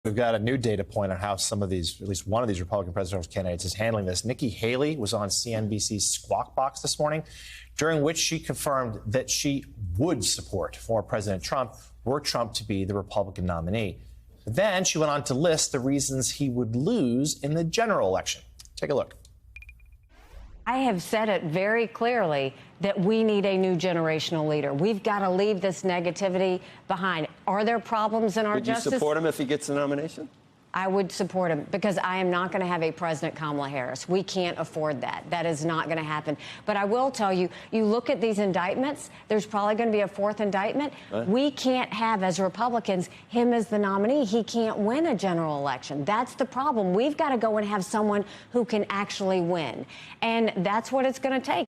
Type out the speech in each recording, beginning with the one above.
We've got a new data point on how some of these, at least one of these Republican presidential candidates is handling this. Nikki Haley was on CNBC's Squawk Box this morning, during which she confirmed that she would support former President Trump were Trump to be the Republican nominee. Then she went on to list the reasons he would lose in the general election. Take a look. I have said it very clearly that we need a new generational leader. We've got to leave this negativity behind. Are there problems in our justice? Would you support him if he gets the nomination? I would support him because I am not going to have a President Kamala Harris. We can't afford that. That is not going to happen. But I will tell you, you look at these indictments, there's probably going to be a fourth indictment. Right. We can't have, as Republicans, him as the nominee. He can't win a general election. That's the problem. We've got to go and have someone who can actually win. And that's what it's going to take.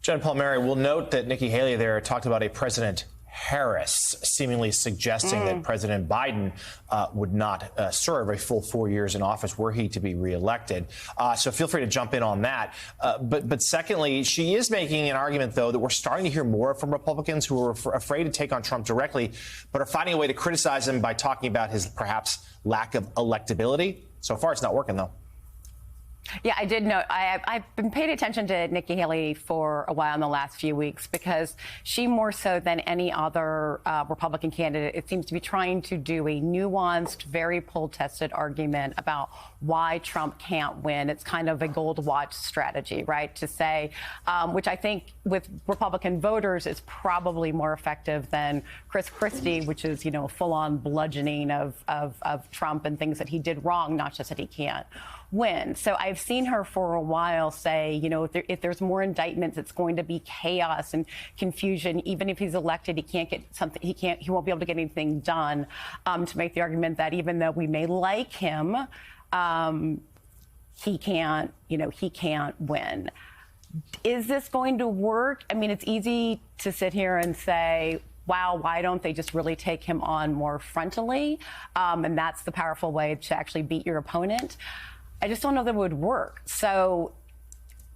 Jen Palmieri will note that Nikki Haley there talked about a President Harris, seemingly suggesting that President Biden would not serve a full 4 years in office were he to be reelected. So feel free to jump in on that. But secondly, she is making an argument, though, that we're starting to hear more from Republicans who are afraid to take on Trump directly, but are finding a way to criticize him by talking about his perhaps lack of electability. So far, it's not working, though. Yeah, I did know. I've been paying attention to Nikki Haley for a while in the last few weeks because she, more so than any other Republican candidate, it seems to be trying to do a nuanced, very poll-tested argument about why Trump can't win. It's kind of a gold watch strategy, right, to say, which I think with Republican voters is probably more effective than Chris Christie, which is, you know, full-on bludgeoning of Trump and things that he did wrong, not just that he can't win. So I've seen her for a while say, you know, if there's more indictments, it's going to be chaos and confusion. Even if he's elected, he can't get something. He won't be able to get anything done. To make the argument that even though we may like him, he can't win. Is this going to work? I mean, it's easy to sit here and say, wow, why don't they just really take him on more frontally? And that's the powerful way to actually beat your opponent. I just don't know that it would work. So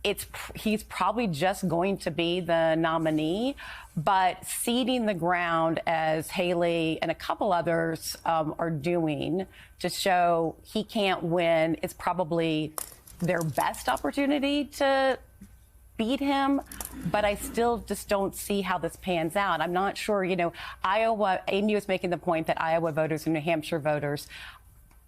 he's probably just going to be the nominee, but ceding the ground as Haley and a couple others are doing to show he can't win is probably their best opportunity to beat him, but I still just don't see how this pans out. I'm not sure, you know, Amy was making the point that Iowa voters and New Hampshire voters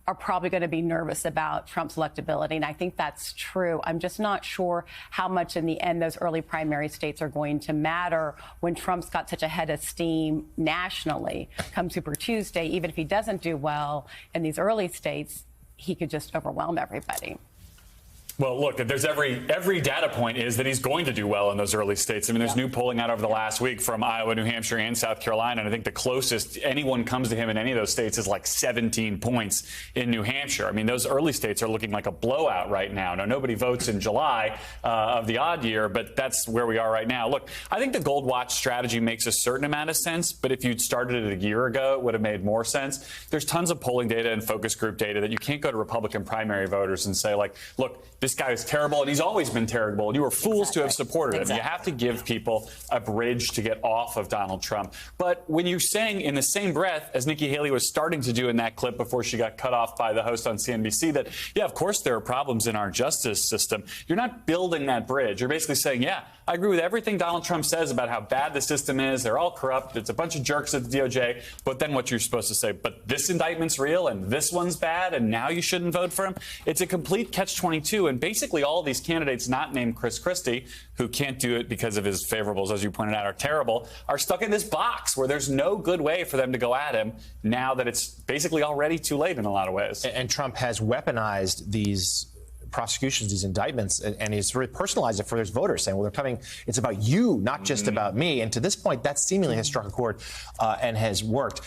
are probably going to be nervous about Trump's electability, and I think that's true. I'm just not sure how much in the end those early primary states are going to matter when Trump's got such a head of steam nationally come Super Tuesday. Even if he doesn't do well in these early states, he could just overwhelm everybody. Well, look, there's every data point is that he's going to do well in those early states. I mean, there's new polling out over the last week from Iowa, New Hampshire, and South Carolina. And I think the closest anyone comes to him in any of those states is like 17 points in New Hampshire. I mean, those early states are looking like a blowout right now. Now, nobody votes in July of the odd year, but that's where we are right now. Look, I think the gold watch strategy makes a certain amount of sense, but if you'd started it a year ago, it would have made more sense. There's tons of polling data and focus group data that you can't go to Republican primary voters and say, like, look, this guy is terrible, and he's always been terrible, and you were fools to have supported him. You have to give people a bridge to get off of Donald Trump. But when you're saying in the same breath, as Nikki Haley was starting to do in that clip before she got cut off by the host on CNBC, that, yeah, of course there are problems in our justice system, you're not building that bridge. You're basically saying, yeah, I agree with everything Donald Trump says about how bad the system is. They're all corrupt. It's a bunch of jerks at the DOJ. But then what you're supposed to say, but this indictment's real and this one's bad and now you shouldn't vote for him. It's a complete catch-22. And basically all of these candidates not named Chris Christie, who can't do it because of his favorables, as you pointed out, are terrible, are stuck in this box where there's no good way for them to go at him now that it's basically already too late in a lot of ways. And Trump has weaponized these prosecutions, these indictments, and he's really personalized it for his voters, saying, well, they're coming, it's about you, not just about me. And to this point, that seemingly has struck a chord and has worked.